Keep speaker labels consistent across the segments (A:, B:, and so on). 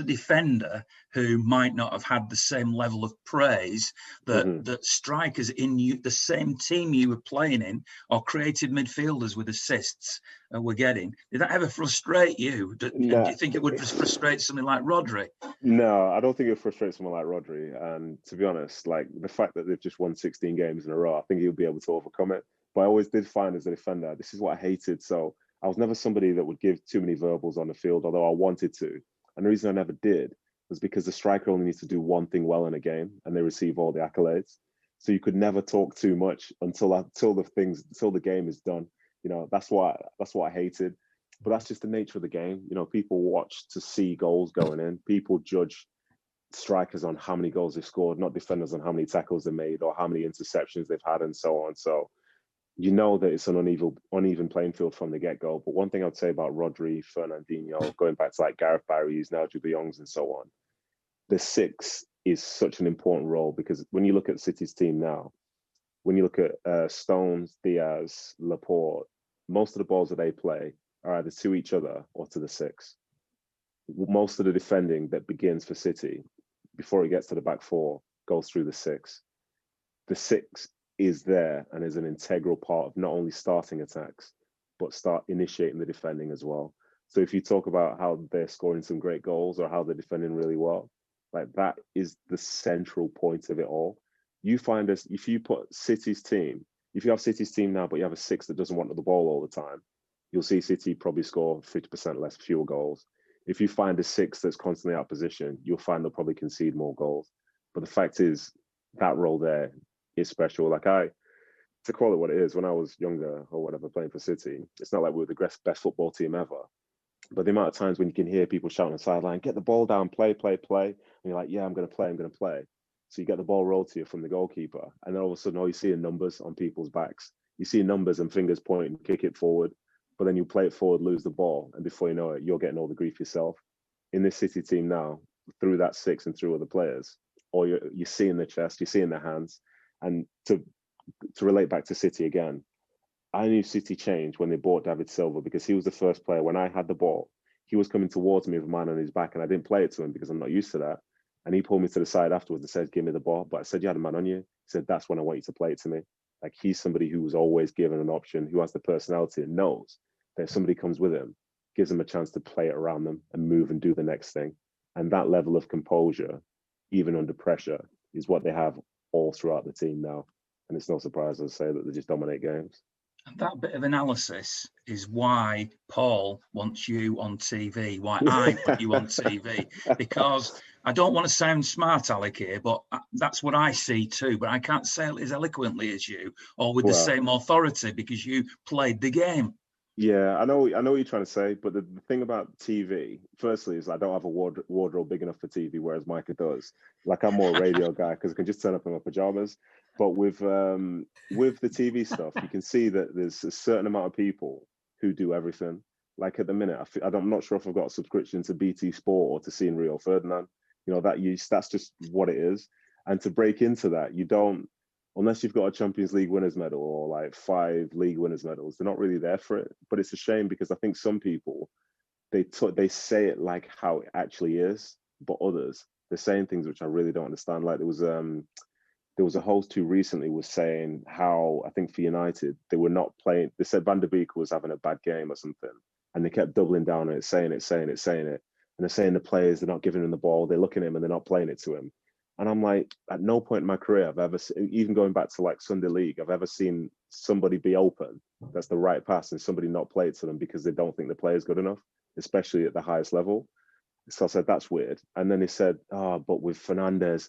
A: a defender who might not have had the same level of praise that strikers in the same team you were playing in, or creative midfielders with assists were getting, did that ever frustrate you? Do you think it would frustrate something like Rodri?
B: No, I don't think it would frustrate someone like Rodri. And to be honest, like the fact that they've just won 16 games in a row, I think he'll be able to overcome it. But I always did find as a defender, this is what I hated. So I was never somebody that would give too many verbals on the field, although I wanted to. And the reason I never did was because the striker only needs to do one thing well in a game and they receive all the accolades. So you could never talk too much until the game is done. You know, that's what I hated. But that's just the nature of the game. You know, people watch to see goals going in. People judge strikers on how many goals they've scored, not defenders on how many tackles they made or how many interceptions they've had and so on. So you know that it's an uneven playing field from the get-go. But one thing I'd say about Rodri, Fernandinho, going back to like Gareth Barry's, Nigel de Jongs and so on, the 6 is such an important role because when you look at City's team now, when you look at Stones, Diaz, Laporte, most of the balls that they play are either to each other or to the 6. Most of the defending that begins for City before it gets to the back 4 goes through the 6. The 6 is there and is an integral part of not only starting attacks, but start initiating the defending as well. So if you talk about how they're scoring some great goals or how they're defending really well, like that is the central point of it all. You find us, if you put City's team, if you have City's team now, but you have a 6 that doesn't want the ball all the time, you'll see City probably score 50% less, fewer goals. If you find a 6 that's constantly out of position, you'll find they'll probably concede more goals. But the fact is, that role there is special. Like to call it what it is, when I was younger or whatever playing for City, it's not like we were the best football team ever. But the amount of times when you can hear people shouting on the sideline, get the ball down, play. And you're like, yeah, I'm going to play. So you get the ball rolled to you from the goalkeeper. And then all of a sudden, all you see are numbers on people's backs. You see numbers and fingers pointing, kick it forward. But then you play it forward, lose the ball. And before you know it, you're getting all the grief yourself. In this City team now, through that 6 and through other players, or you're seeing the chest, you're seeing the hands. And to relate back to City again, I knew City changed when they bought David Silva because he was the first player. When I had the ball, he was coming towards me with a man on his back and I didn't play it to him because I'm not used to that. And he pulled me to the side afterwards and said, give me the ball. But I said, you had a man on you. He said, that's when I want you to play it to me. Like he's somebody who was always given an option, who has the personality and knows that if somebody comes with him, gives them a chance to play it around them and move and do the next thing. And that level of composure, even under pressure, is what they have all throughout the team now. And it's no surprise, as I say, that they just dominate games.
A: And that bit of analysis is why Paul wants you on TV, why I want you on TV, because I don't want to sound smart aleck here, but that's what I see too. But I can't say it as eloquently as you or with the same authority because you played the game.
B: Yeah, I know what you're trying to say, but the thing about TV, firstly, is I don't have a wardrobe big enough for TV, whereas Micah does. Like I'm more a radio guy because I can just turn up in my pajamas. But with the TV stuff, you can see that there's a certain amount of people who do everything. Like at the minute, I'm not sure if I've got a subscription to BT Sport or to seeing Rio Ferdinand. You know, that's just what it is. And to break into that, you don't, unless you've got a Champions League winners medal or like 5 league winners medals, they're not really there for it. But it's a shame because I think some people, they say it like how it actually is, but others, they're saying things which I really don't understand. Like there was a host who recently was saying how, I think for United, they were not playing, they said Van der Beek was having a bad game or something, and they kept doubling down on it, saying it. And they're saying the players, they're not giving him the ball, they're looking at him and they're not playing it to him. And I'm like, at no point in my career I've ever, even going back to like Sunday League, I've ever seen somebody be open, that's the right pass, and somebody not play it to them because they don't think the player's good enough, especially at the highest level. So I said, that's weird. And then he said, but with Fernandes,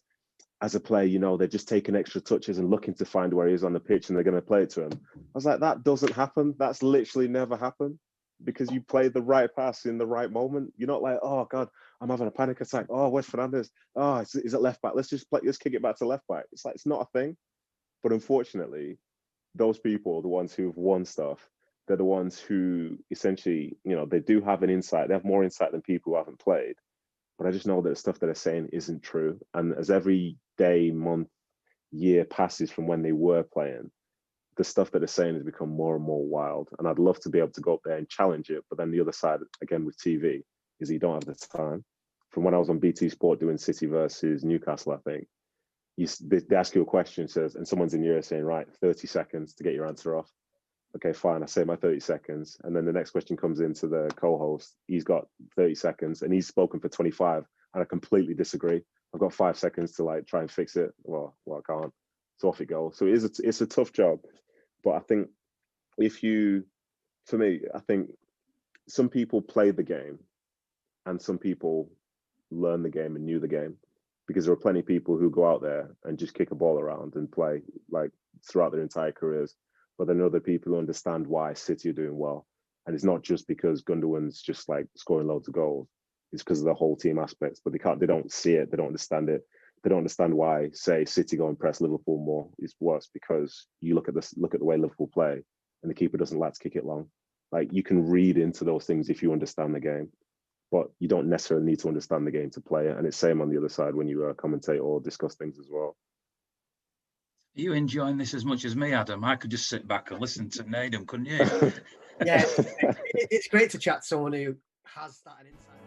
B: as a player, you know, they're just taking extra touches and looking to find where he is on the pitch and they're going to play it to him. I was like, that doesn't happen. That's literally never happened because you played the right pass in the right moment. You're not like, oh God, I'm having a panic attack. Oh, where's Fernandes? Oh, is it left back? Let's kick it back to left back. It's like, it's not a thing. But unfortunately, those people, the ones who've won stuff, they're the ones who essentially, you know, they do have an insight. They have more insight than people who haven't played. But I just know that the stuff that they're saying isn't true. And as every day, month, year passes from when they were playing, the stuff that they're saying has become more and more wild. And I'd love to be able to go up there and challenge it. But then the other side, again, with TV, is that you don't have the time. from when I was on BT Sport doing City versus Newcastle, I think. They ask you a question, says, and someone's in your ear saying, right, 30 seconds to get your answer off. Okay, fine, I say my 30 seconds. And then the next question comes into the co-host. He's got 30 seconds and he's spoken for 25. And I completely disagree. I've got 5 seconds to like try and fix it. Well, I can't. So off it goes. So it's a tough job. But I think for me, I think some people play the game and some people learn the game and knew the game, because there are plenty of people who go out there and just kick a ball around and play like throughout their entire careers. But then other people who understand why City are doing well. And it's not just because Gundogan's just like scoring loads of goals. It's because of the whole team aspects, but they don't see it. They don't understand it. They don't understand why, say, City go and press Liverpool more is worse, because you look at the way Liverpool play and the keeper doesn't like to kick it long. Like, you can read into those things if you understand the game, but you don't necessarily need to understand the game to play it. And it's same on the other side when you commentate or discuss things as well.
A: Are you enjoying this as much as me, Adam? I could just sit back and listen to Nedum, couldn't you?
C: Yeah, it's great to chat to someone who has that insight.